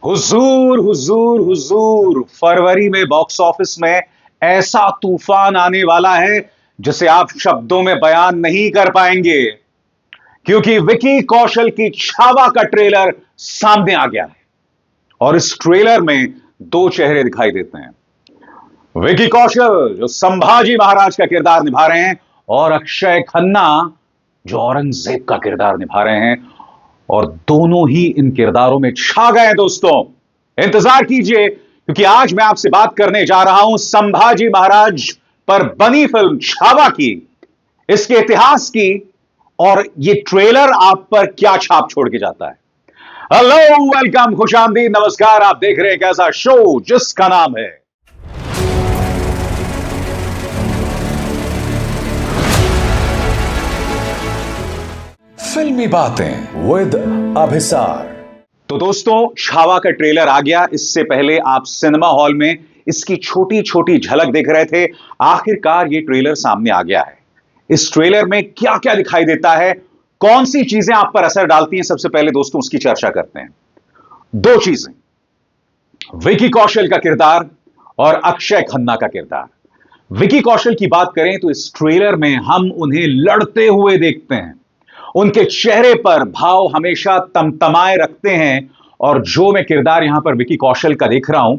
हुजूर हुजूर हुजूर फरवरी में box office में ऐसा तूफान आने वाला है जिसे आप शब्दों में बयान नहीं कर पाएंगे, क्योंकि विकी कौशल की छावा का ट्रेलर सामने आ गया है। और इस ट्रेलर में दो चेहरे दिखाई देते हैं। विकी कौशल जो संभाजी महाराज का किरदार निभा रहे हैं, और अक्षय खन्ना जो औरंगजेब का किरदार निभा रहे हैं। और दोनों ही इन किरदारों में छा गए हैं दोस्तों। इंतजार कीजिए, क्योंकि आज मैं आपसे बात करने जा रहा हूं संभाजी महाराज पर बनी फिल्म छावा की, इसके इतिहास की, और ये ट्रेलर आप पर क्या छाप छोड़ के जाता है। हेलो, वेलकम, खुशामदीद, नमस्कार। आप देख रहे हैं एक ऐसा शो जिसका नाम है फिल्मी बातें विद अभिसार। तो दोस्तों, छावा का ट्रेलर आ गया। इससे पहले आप सिनेमा हॉल में इसकी छोटी छोटी झलक देख रहे थे। आखिरकार ये ट्रेलर सामने आ गया है। इस ट्रेलर में क्या क्या दिखाई देता है, कौन सी चीजें आप पर असर डालती हैं, सबसे पहले दोस्तों उसकी चर्चा करते हैं। दो चीजें, विकी कौशल का किरदार और अक्षय खन्ना का किरदार। विकी कौशल की बात करें तो इस ट्रेलर में हम उन्हें लड़ते हुए देखते हैं। उनके चेहरे पर भाव हमेशा तमतमाए रखते हैं। और जो मैं किरदार यहां पर विकी कौशल का देख रहा हूं,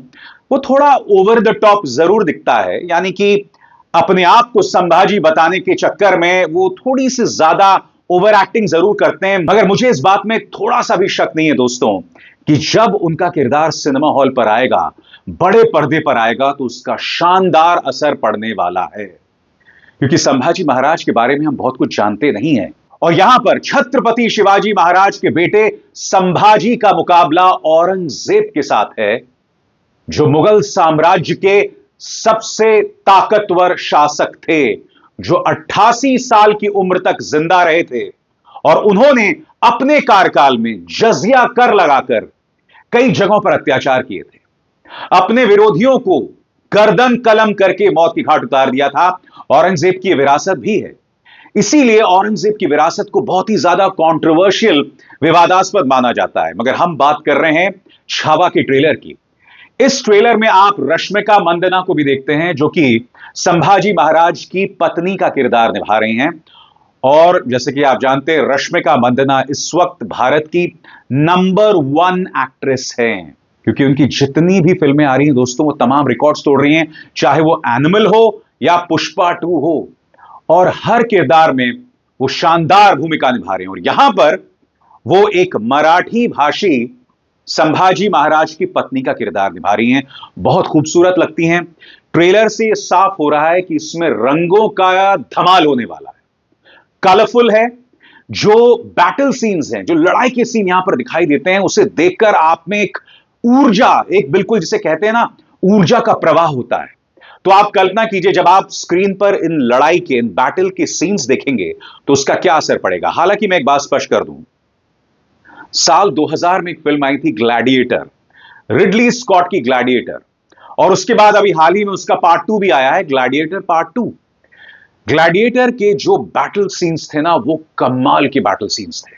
वो थोड़ा ओवर द टॉप जरूर दिखता है। यानी कि अपने आप को संभाजी बताने के चक्कर में वो थोड़ी सी ज्यादा ओवर एक्टिंग जरूर करते हैं। मगर मुझे इस बात में थोड़ा सा भी शक नहीं है दोस्तों कि जब उनका किरदार सिनेमा हॉल पर आएगा, बड़े पर्दे पर आएगा, तो उसका शानदार असर पड़ने वाला है। क्योंकि संभाजी महाराज के बारे में हम बहुत कुछ जानते नहीं हैं। और यहां पर छत्रपति शिवाजी महाराज के बेटे संभाजी का मुकाबला औरंगजेब के साथ है, जो मुगल साम्राज्य के सबसे ताकतवर शासक थे, जो 88 साल की उम्र तक जिंदा रहे थे। और उन्होंने अपने कार्यकाल में जजिया कर लगाकर कई जगहों पर अत्याचार किए थे। अपने विरोधियों को गर्दन कलम करके मौत की घाट उतार दिया था। औरंगजेब की विरासत भी है। इसीलिए औरंगजेब की विरासत को बहुत ही ज्यादा कंट्रोवर्शियल, विवादास्पद माना जाता है। मगर हम बात कर रहे हैं छावा के ट्रेलर की। इस ट्रेलर में आप रश्मिका मंदना को भी देखते हैं, जो कि संभाजी महाराज की पत्नी का किरदार निभा रही हैं। और जैसे कि आप जानते हैं, रश्मिका मंदना इस वक्त भारत की नंबर 1 एक्ट्रेस हैं, क्योंकि उनकी जितनी भी फिल्में आ रही हैं दोस्तों, वो तमाम रिकॉर्ड्स तोड़ रही हैं। चाहे वो एनिमल हो या पुष्पा 2 हो, और हर किरदार में वो शानदार भूमिका निभा रहे हैं। और यहां पर वो एक मराठी भाषी संभाजी महाराज की पत्नी का किरदार निभा रही हैं। बहुत खूबसूरत लगती हैं। ट्रेलर से यह साफ हो रहा है कि इसमें रंगों का धमाल होने वाला है, कलरफुल है। जो बैटल सीन्स हैं, जो लड़ाई के सीन यहां पर दिखाई देते हैं, उसे देखकर आप में एक ऊर्जा, एक बिल्कुल जिसे कहते हैं ना, ऊर्जा का प्रवाह होता है। तो आप कल्पना कीजिए, जब आप स्क्रीन पर इन लड़ाई के, इन बैटल के सीन्स देखेंगे, तो उसका क्या असर पड़ेगा। हालांकि मैं एक बात स्पष्ट कर दूं, साल 2000 में एक फिल्म आई थी ग्लैडिएटर, रिडली स्कॉट की ग्लैडिएटर। और उसके बाद अभी हाल ही में उसका पार्ट 2 भी आया है, ग्लैडिएटर पार्ट 2। ग्लैडिएटर के जो बैटल सीन्स थे ना, वो कमाल के बैटल सीन्स थे।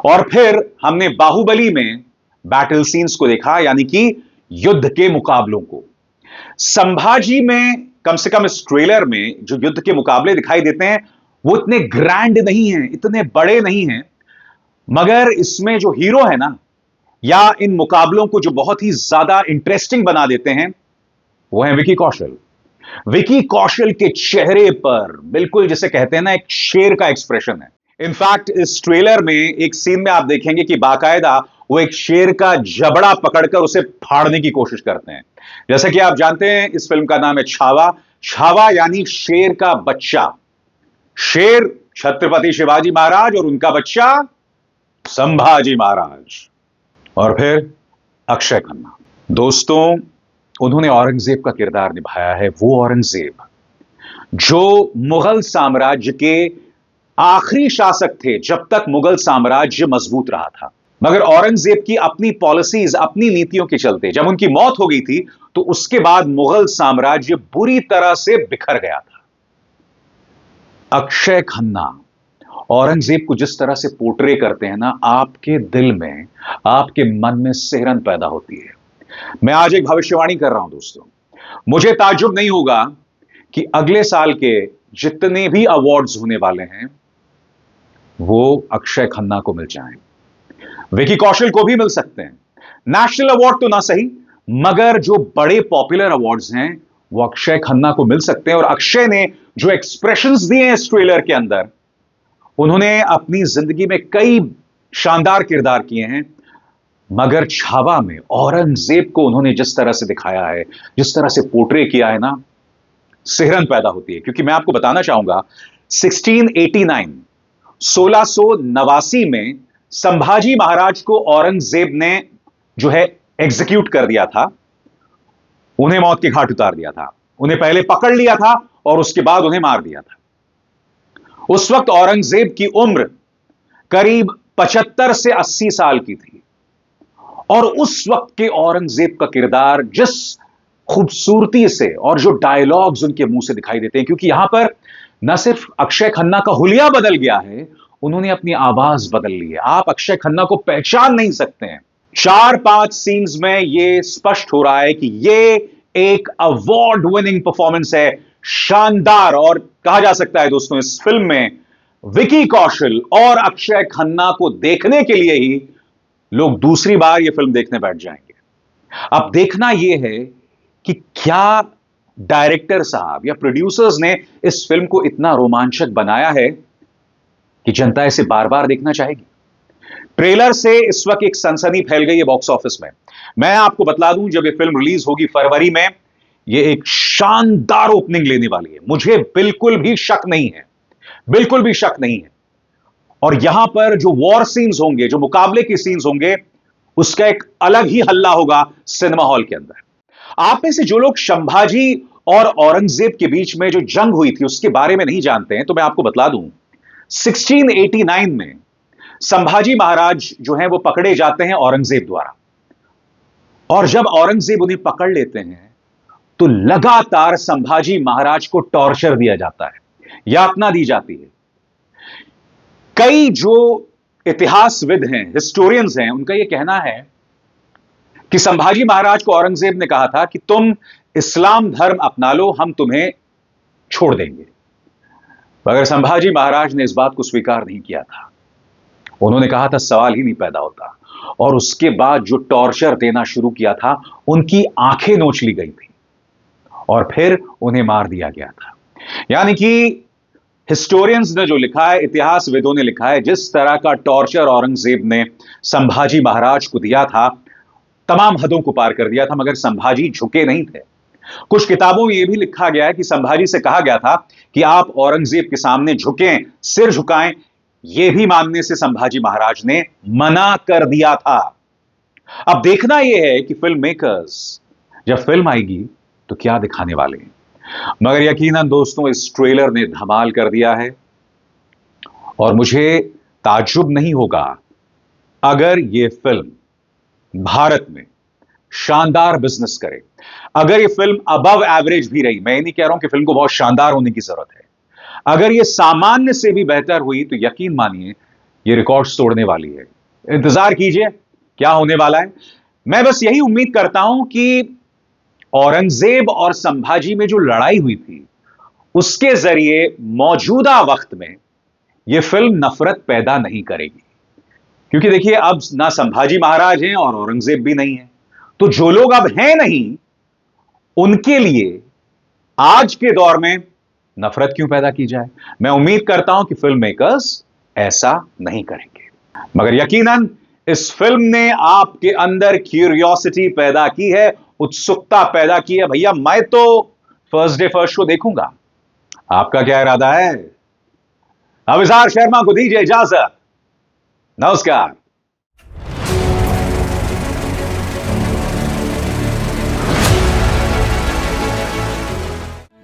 और फिर हमने बाहुबली में बैटल सीन्स को देखा, यानी कि युद्ध के मुकाबलों को। संभाजी में कम से कम इस ट्रेलर में जो युद्ध के मुकाबले दिखाई देते हैं, वो इतने ग्रैंड नहीं हैं, इतने बड़े नहीं हैं। मगर इसमें जो हीरो है ना, या इन मुकाबलों को जो बहुत ही ज्यादा इंटरेस्टिंग बना देते हैं, वो है विकी कौशल। विकी कौशल के चेहरे पर बिल्कुल जिसे कहते हैं ना, एक शेर का एक्सप्रेशन है। इनफैक्ट इस ट्रेलर में एक सीन में आप देखेंगे कि बाकायदा वो एक शेर का जबड़ा पकड़कर उसे फाड़ने की कोशिश करते हैं। जैसा कि आप जानते हैं, इस फिल्म का नाम है छावा। छावा यानी शेर का बच्चा। शेर छत्रपति शिवाजी महाराज और उनका बच्चा संभाजी महाराज। और फिर अक्षय खन्ना। दोस्तों, उन्होंने औरंगजेब का किरदार निभाया है। वो औरंगजेब जो मुगल साम्राज्य के आखिरी शासक थे, जब तक मुगल साम्राज्य मजबूत रहा था। मगर औरंगजेब की अपनी पॉलिसीज, अपनी नीतियों के चलते जब उनकी मौत हो गई थी, तो उसके बाद मुगल साम्राज्य बुरी तरह से बिखर गया था। अक्षय खन्ना औरंगजेब को जिस तरह से पोर्ट्रे करते हैं ना, आपके दिल में, आपके मन में सिहरन पैदा होती है। मैं आज एक भविष्यवाणी कर रहा हूं दोस्तों, मुझे ताज्जुब नहीं होगा कि अगले साल के जितने भी अवार्ड्स होने वाले हैं वो अक्षय खन्ना को मिल जाएं, विकी कौशल को भी मिल सकते हैं। नेशनल अवार्ड तो ना सही, मगर जो बड़े पॉपुलर अवार्ड्स हैं वो अक्षय खन्ना को मिल सकते हैं। और अक्षय ने जो एक्सप्रेशंस दिए हैं इस ट्रेलर के अंदर, उन्होंने अपनी जिंदगी में कई शानदार किरदार किए हैं, मगर छावा में औरंगजेब को उन्होंने जिस तरह से दिखाया है, जिस तरह से पोर्ट्रे किया है ना, सिहरन पैदा होती है। क्योंकि मैं आपको बताना चाहूंगा 1689 में संभाजी महाराज को औरंगजेब ने जो है एग्जीक्यूट कर दिया था, उन्हें मौत के घाट उतार दिया था। उन्हें पहले पकड़ लिया था और उसके बाद उन्हें मार दिया था। उस वक्त औरंगजेब की उम्र करीब 75 से 80 साल की थी। और उस वक्त के औरंगजेब का किरदार जिस खूबसूरती से और जो डायलॉग्स उनके मुंह से दिखाई देते हैं, क्योंकि यहां पर न सिर्फ अक्षय खन्ना का हुलिया बदल गया है, उन्होंने अपनी आवाज बदल ली है। आप अक्षय खन्ना को पहचान नहीं सकते हैं। 4-5 सीन्स में यह स्पष्ट हो रहा है कि यह एक अवार्ड विनिंग परफॉर्मेंस है, शानदार। और कहा जा सकता है दोस्तों, इस फिल्म में विकी कौशल और अक्षय खन्ना को देखने के लिए ही लोग दूसरी बार यह फिल्म देखने बैठ जाएंगे। अब देखना यह है कि क्या डायरेक्टर साहब या प्रोड्यूसर्स ने इस फिल्म को इतना रोमांचक बनाया है कि जनता इसे बार बार देखना चाहेगी। ट्रेलर से इस वक्त एक सनसनी फैल गई है बॉक्स ऑफिस में। मैं आपको बतला दूं, जब यह फिल्म रिलीज होगी फरवरी में, यह एक शानदार ओपनिंग लेने वाली है। मुझे बिल्कुल भी शक नहीं है, बिल्कुल भी शक नहीं है। और यहां पर जो वॉर सीन्स होंगे, जो मुकाबले के सीन्स होंगे, उसका एक अलग ही हल्ला होगा सिनेमा हॉल के अंदर। आप में से जो लोग संभाजी और औरंगजेब के बीच में जो जंग हुई थी उसके बारे में नहीं जानते हैं, तो मैं आपको बतला दूं, 1689 में संभाजी महाराज जो हैं वो पकड़े जाते हैं औरंगजेब द्वारा। और जब औरंगजेब उन्हें पकड़ लेते हैं तो लगातार संभाजी महाराज को टॉर्चर दिया जाता है, यातना दी जाती है। कई जो इतिहासविद हैं, हिस्टोरियंस हैं, उनका यह कहना है कि संभाजी महाराज को औरंगजेब ने कहा था कि तुम इस्लाम धर्म अपना लो, हम तुम्हें छोड़ देंगे। मगर संभाजी महाराज ने इस बात को स्वीकार नहीं किया था। उन्होंने कहा था सवाल ही नहीं पैदा होता। और उसके बाद जो टॉर्चर देना शुरू किया था, उनकी आंखें नोच ली गई थी और फिर उन्हें मार दिया गया था। यानी कि हिस्टोरियंस ने जो लिखा है, इतिहासविदों ने लिखा है, जिस तरह का टॉर्चर औरंगजेब ने संभाजी महाराज को दिया था, तमाम हदों को पार कर दिया था, मगर संभाजी झुके नहीं थे। कुछ किताबों में यह भी लिखा गया है कि संभाजी से कहा गया था कि आप औरंगजेब के सामने झुकें, सिर झुकाएं। यह भी मानने से संभाजी महाराज ने मना कर दिया था। अब देखना यह है कि फिल्म मेकर्स जब फिल्म आएगी तो क्या दिखाने वाले हैं। मगर यकीनन दोस्तों, इस ट्रेलर ने धमाल कर दिया है और मुझे ताज्जुब नहीं होगा अगर यह फिल्म भारत में शानदार बिजनेस करे। अगर यह फिल्म अबव एवरेज भी रही, मैं नहीं कह रहा हूं कि फिल्म को बहुत शानदार होने की जरूरत है, अगर यह सामान्य से भी बेहतर हुई तो यकीन मानिए यह रिकॉर्ड्स तोड़ने वाली है। इंतजार कीजिए क्या होने वाला है। मैं बस यही उम्मीद करता हूं कि औरंगजेब और संभाजी में जो लड़ाई हुई थी, उसके जरिए मौजूदा वक्त में यह फिल्म नफरत पैदा नहीं करेगी। क्योंकि देखिए, अब ना संभाजी महाराज हैं और औरंगजेब भी नहीं है, तो जो लोग अब हैं नहीं, उनके लिए आज के दौर में नफरत क्यों पैदा की जाए। मैं उम्मीद करता हूं कि फिल्म मेकर्स ऐसा नहीं करेंगे। मगर यकीनन इस फिल्म ने आपके अंदर क्यूरियोसिटी पैदा की है, उत्सुकता पैदा की है। भैया, मैं तो फर्स्ट डे फर्स्ट शो देखूंगा। आपका क्या इरादा है? अभिसार शर्मा को दीजिए इजाजत। नमस्कार।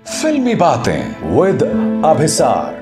फिल्मी बातें विद अभिसार।